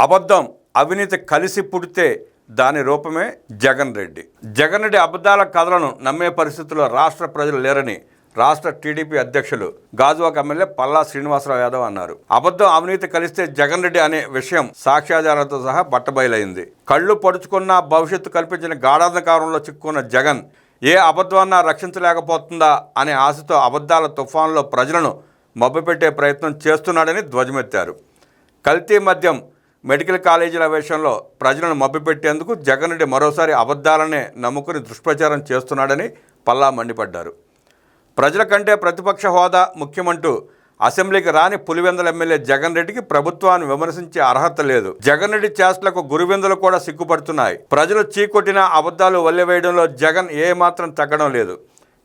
అబద్ధం అవినీతి కలిసి పుడితే దాని రూపమే జగన్ రెడ్డి. జగన్ రెడ్డి అబద్ధాల కథలను నమ్మే పరిస్థితుల్లో రాష్ట్ర ప్రజలు లేరని రాష్ట్ర టీడీపీ అధ్యక్షులు గాజువాక ఎమ్మెల్యే పల్లా శ్రీనివాసరావు యాదవ్ అన్నారు. అబద్ధం అవినీతి కలిస్తే జగన్ రెడ్డి అనే విషయం సాక్ష్యాధారాలతో సహా బట్టబయలైంది. కళ్ళు పడుచుకున్న భవిష్యత్తు కల్పించిన గాఢాంధకారంలో చిక్కుకున్న జగన్ ఏ అబద్ధాన్నా రక్షించలేకపోతుందా అనే ఆశతో అబద్ధాల తుఫాన్లో ప్రజలను మభ్యపెట్టే ప్రయత్నం చేస్తున్నాడని ధ్వజమెత్తారు. కల్తీ మద్యం మెడికల్ కాలేజీల విషయంలో ప్రజలను మభ్యపెట్టేందుకు జగన్ రెడ్డి మరోసారి అబద్ధాలనే నమ్ముకుని దుష్ప్రచారం చేస్తున్నాడని పల్లా మండిపడ్డారు. ప్రజల కంటే ప్రతిపక్ష హోదా ముఖ్యమంటూ అసెంబ్లీకి రాని పులివెందుల ఎమ్మెల్యే జగన్ రెడ్డికి ప్రభుత్వాన్ని విమర్శించే అర్హత లేదు. జగన్ రెడ్డి చేష్టలకు గురువెందులు కూడా సిగ్గుపడుతున్నాయి. ప్రజలు చీకొట్టిన అబద్ధాలు వల్లెవేయడంలో జగన్ ఏమాత్రం తగ్గడం లేదు.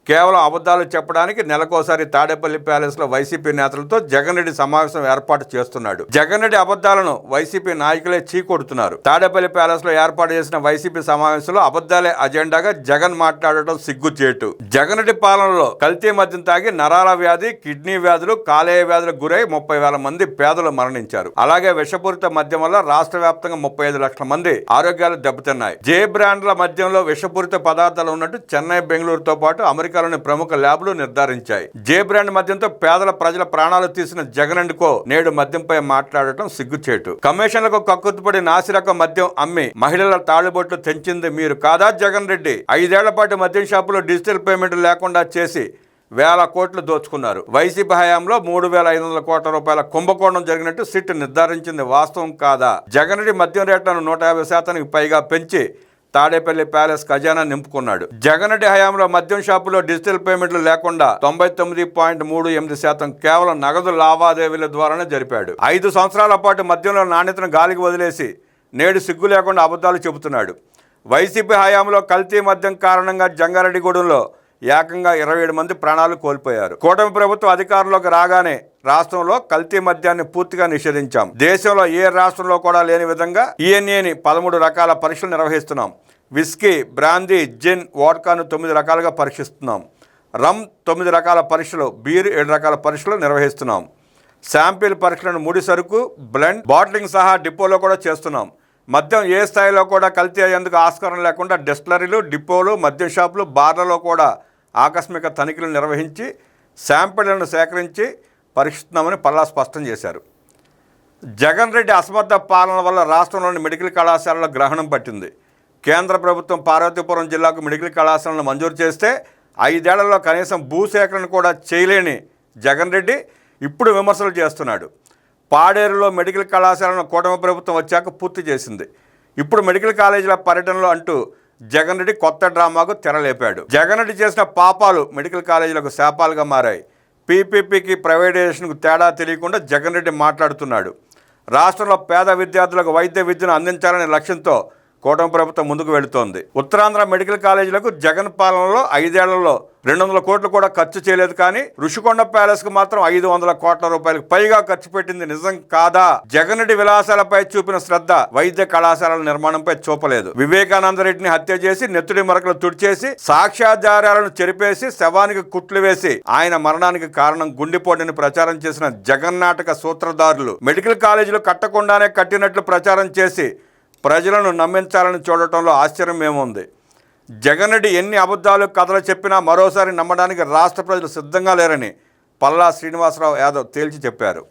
కేవలం అబద్ధాలు చెప్పడానికి నెలకోసారి తాడేపల్లి ప్యాలెస్లో వైసీపీ నేతలతో జగన్ రెడ్డి సమావేశం ఏర్పాటు చేస్తున్నాడు. జగన్ రెడ్డి అబద్ధాలను వైసీపీ నాయకులే చీకొడుతున్నారు. తాడేపల్లి ప్యాలెస్లో ఏర్పాటు చేసిన వైసీపీ సమావేశంలో అబద్ధాలే అజెండాగా జగన్ మాట్లాడటం సిగ్గుచేటు. జగన్ రెడ్డి పాలనలో కల్తీ మద్యం తాగి నరాల వ్యాధి, కిడ్నీ వ్యాధులు, కాలేయ వ్యాధులకు గురై 30,000 మంది పేదలు మరణించారు. అలాగే విషపూరిత మద్యం వల్ల రాష్ట్ర వ్యాప్తంగా 35 లక్షల మంది ఆరోగ్యాలు దెబ్బతిన్నాయి. జే బ్రాండ్ల మద్యంలో విషపూరిత పదార్థాలు ఉన్నట్టు చెన్నై, బెంగళూరుతో పాటు అమెరికాలోని ప్రముఖ ల్యాబ్లు నిర్ధారించాయి. జే బ్రాండ్ మద్యంతో ప్రజల ప్రాణాలు తీసిన జగన్ రెడ్డికో నేడు మద్యంపై మాట్లాడటం సిగ్గుచేటు. కమిషన్లకు కక్కుతుపడి నాసిరకం మద్యం అమ్మి మహిళల తాళిబొట్లు తెంచింది మీరు కాదా జగన్ రెడ్డి? 5 ఏళ్ల పాటు మద్యం షాపులో డిజిటల్ పేమెంట్లు లేకుండా చేసి వేల కోట్లు దోచుకున్నారు. వైసీపీ హయాంలో 3,500 కోట్ల రూపాయల కుంభకోణం జరిగినట్టు సిట్ నిర్ధారించింది వాస్తవం కాదా? జగన్ రెడ్డి మద్యం రేట్లను 150% పైగా పెంచి తాడేపల్లి ప్యాలెస్ ఖజానా నింపుకున్నాడు. జగన్ రెడ్డి హయాంలో మద్యం షాపులో డిజిటల్ పేమెంట్లు లేకుండా 99.38% కేవలం నగదు లావాదేవీల ద్వారానే జరిపాడు. 5 సంవత్సరాల పాటు మద్యంలో నాణ్యతను గాలికి వదిలేసి నేడు సిగ్గు లేకుండా అబద్ధాలు చెబుతున్నాడు. వైసీపీ హయాంలో కల్తీ మద్యం కారణంగా జంగారెడ్డిగూడెంలో ఏకంగా 27 మంది ప్రాణాలు కోల్పోయారు. కూటమి ప్రభుత్వం అధికారంలోకి రాగానే రాష్ట్రంలో కల్తీ మద్యాన్ని పూర్తిగా నిషేధించాం. దేశంలో ఏ రాష్ట్రంలో కూడా లేని విధంగా ఈఎన్ఏని 13 రకాల పరీక్షలు నిర్వహిస్తున్నాం. విస్కీ, బ్రాందీ, జిన్, వోడ్కాను 9 రకాలుగా పరీక్షిస్తున్నాం. రమ్ 9 రకాల పరీక్షలు, బీర్ 7 రకాల పరీక్షలు నిర్వహిస్తున్నాం. శాంపిల్ పరీక్షలను ముడి సరుకు, బ్లెండ్, బాటిలింగ్ సహా డిపోలో కూడా చేస్తున్నాం. మద్యం ఏ స్థాయిలో కూడా కల్తీ అయ్యేందుకు ఆస్కారం లేకుండా డిస్టిలరీలు, డిపోలు, మద్యం షాపులు, బార్లలో కూడా ఆకస్మిక తనిఖీలు నిర్వహించి శాంపిళ్లను సేకరించి పరీక్షిస్తున్నామని పల్లా స్పష్టం చేశారు. జగన్ రెడ్డి అసమర్థ పాలన వల్ల రాష్ట్రంలోని మెడికల్ కళాశాలలో గ్రహణం పట్టింది. కేంద్ర ప్రభుత్వం పార్వతీపురం జిల్లాకు మెడికల్ కళాశాలను మంజూరు చేస్తే 5 ఏళ్లలో కనీసం భూసేకరణ కూడా చేయలేని జగన్ రెడ్డి ఇప్పుడు విమర్శలు చేస్తున్నాడు. పాడేరులో మెడికల్ కళాశాలను కూటమి ప్రభుత్వం వచ్చాక పూర్తి చేసింది. ఇప్పుడు మెడికల్ కాలేజీల పర్యటనలో అంటూ జగన్ రెడ్డి కొత్త డ్రామాకు తెరలేపాడు. జగన్ రెడ్డి చేసిన పాపాలు మెడికల్ కాలేజీలకు శాపాలుగా మారాయి. పీపీపీకి ప్రైవేటైజేషన్కు తేడా తెలియకుండా జగన్ రెడ్డి మాట్లాడుతున్నాడు. రాష్ట్రంలో పేద విద్యార్థులకు వైద్య విద్యను అందించాలనే లక్ష్యంతో కూటమి ప్రభుత్వం ముందుకు వెళుతోంది. ఉత్తరాంధ్ర మెడికల్ కాలేజీలకు జగన్ పాలనలో 5 ఏళ్లలో 200 కోట్లు కూడా ఖర్చు చేయలేదు. కానీ ఋషికొండ ప్యాలెస్కు మాత్రం 500 కోట్ల రూపాయలకు పైగా ఖర్చు పెట్టింది నిజం కాదా? జగన్ రెడ్డి విలాసాలపై చూపిన శ్రద్ధ వైద్య కళాశాలల నిర్మాణంపై చూపలేదు. వివేకానంద రెడ్డిని హత్య చేసి నెత్తుడి మరకలు తుడిచేసి సాక్ష్యాధారాలను చెరిపేసి శవానికి కుట్లు వేసి ఆయన మరణానికి కారణం గుండెపోటుని ప్రచారం చేసిన జగన్నాటక సూత్రధారులు మెడికల్ కాలేజీలు కట్టకుండానే కట్టినట్లు ప్రచారం చేసి ప్రజలను నమ్మించాలని చూడటంలో ఆశ్చర్యం ఏముంది? జగన్ రెడ్డి ఎన్ని అబద్ధాలు కథలు చెప్పినా మరోసారి నమ్మడానికి రాష్ట్ర ప్రజలు సిద్ధంగా లేరని పల్లా శ్రీనివాసరావు యాదవ్ తేల్చి చెప్పారు.